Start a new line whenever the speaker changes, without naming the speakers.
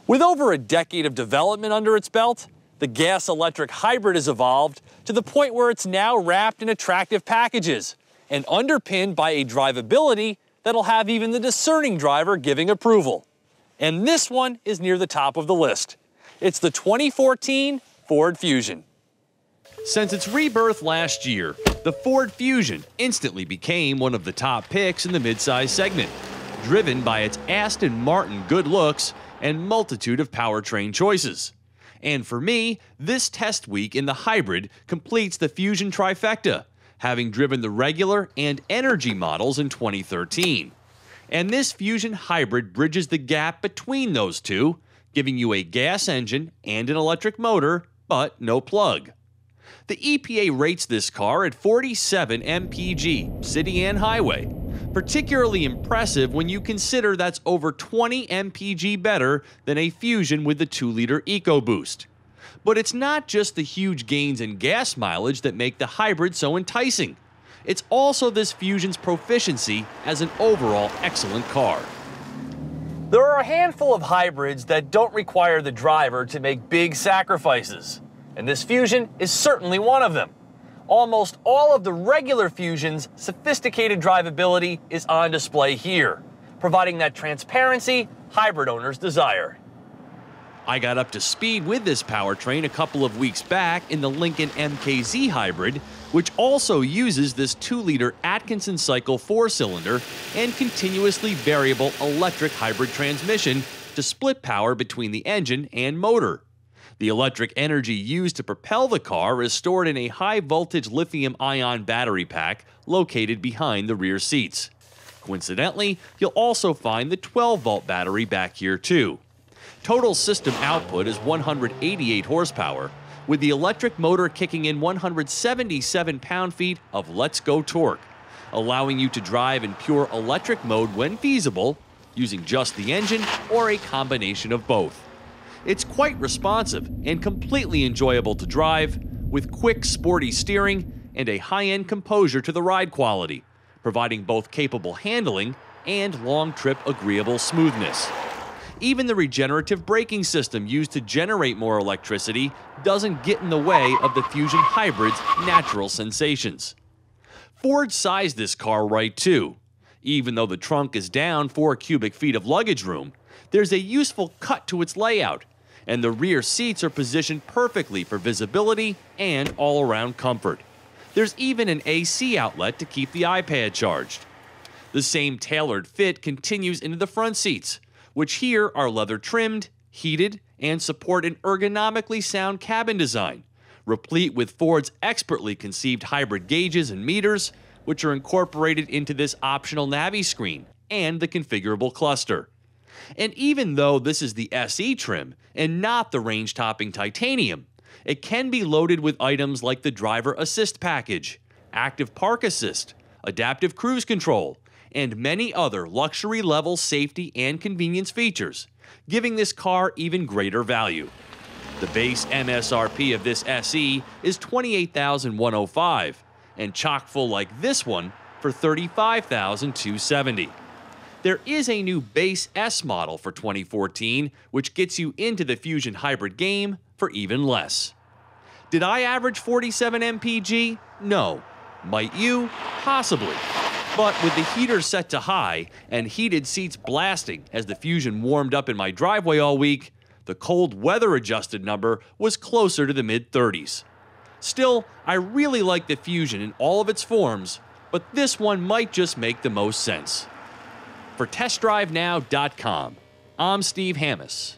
With over a decade of development under its belt, the gas-electric hybrid has evolved to the point where it's now wrapped in attractive packages and underpinned by a drivability that'll have even the discerning driver giving approval. And this one is near the top of the list. It's the 2014 Ford Fusion. Since its rebirth last year, the Ford Fusion instantly became one of the top picks in the midsize segment, driven by its Aston Martin good looks and multitude of powertrain choices. And for me, this test week in the hybrid completes the Fusion trifecta, having driven the regular and energy models in 2013. And this Fusion hybrid bridges the gap between those two, giving you a gas engine and an electric motor, but no plug. The EPA rates this car at 47 mpg, city and highway. Particularly impressive when you consider that's over 20 mpg better than a Fusion with the 2-liter EcoBoost. But it's not just the huge gains in gas mileage that make the hybrid so enticing. It's also this Fusion's proficiency as an overall excellent car. There are a handful of hybrids that don't require the driver to make big sacrifices, and this Fusion is certainly one of them. Almost all of the regular Fusion's sophisticated drivability is on display here, providing that transparency hybrid owners desire. I got up to speed with this powertrain a couple of weeks back in the Lincoln MKZ hybrid, which also uses this 2-liter Atkinson cycle 4-cylinder and continuously variable electric hybrid transmission to split power between the engine and motor. The electric energy used to propel the car is stored in a high-voltage lithium-ion battery pack located behind the rear seats. Coincidentally, you'll also find the 12-volt battery back here too. Total system output is 188 horsepower, with the electric motor kicking in 177 pound-feet of let's-go torque, allowing you to drive in pure electric mode when feasible, using just the engine or a combination of both. It's quite responsive and completely enjoyable to drive, with quick, sporty steering and a high-end composure to the ride quality, providing both capable handling and long-trip agreeable smoothness. Even the regenerative braking system used to generate more electricity doesn't get in the way of the Fusion hybrid's natural sensations. Ford sized this car right too. Even though the trunk is down 4 cubic feet of luggage room, there's a useful cut to its layout, and the rear seats are positioned perfectly for visibility and all-around comfort. There's even an AC outlet to keep the iPad charged. The same tailored fit continues into the front seats, which here are leather-trimmed, heated, and support an ergonomically sound cabin design, replete with Ford's expertly conceived hybrid gauges and meters, which are incorporated into this optional Navi screen and the configurable cluster. And even though this is the SE trim and not the range-topping titanium, it can be loaded with items like the driver assist package, active park assist, adaptive cruise control, and many other luxury-level safety and convenience features, giving this car even greater value. The base MSRP of this SE is $28,105, and chock full like this one for $35,270. There is a new base S model for 2014, which gets you into the Fusion hybrid game for even less. Did I average 47 mpg? No. Might you? Possibly. But with the heater set to high and heated seats blasting as the Fusion warmed up in my driveway all week, the cold weather-adjusted number was closer to the mid-30s. Still, I really like the Fusion in all of its forms, but this one might just make the most sense. For TestDriveNow.com, I'm Steve Hammis.